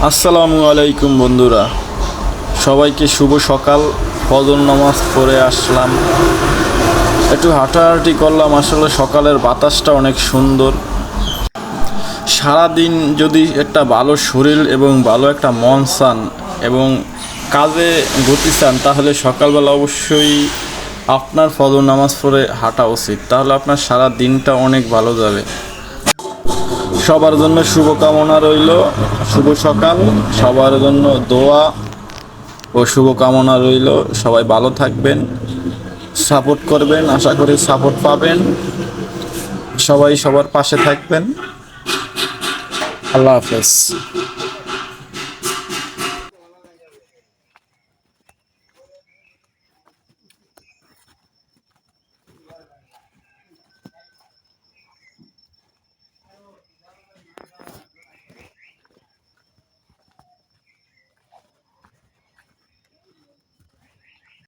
আসসালামু আলাইকুম বন্ধুরা, সবাইকে শুভ সকাল। ফজর নামাজ পড়ে আসলাম, একটু হাঁটাহাঁটি করলাম। আসলে সকালের বাতাসটা অনেক সুন্দর। সারাদিন যদি একটা ভালো শরীর এবং ভালো একটা মন চান এবং কাজে গতি চান, তাহলে সকালবেলা অবশ্যই আপনার ফজর নামাজ পড়ে হাঁটা উচিত। তাহলে আপনার সারা দিনটা অনেক ভালো যাবে। সবার জন্য শুভকামনা রইল। শুভ সকাল, সবার জন্য দোয়া ও শুভকামনা রইল। সবাই ভালো থাকবেন, সাপোর্ট করবেন, আশা করি সাপোর্ট পাবেন। সবাই সবার পাশে থাকবেন। আল্লাহ হাফেজ।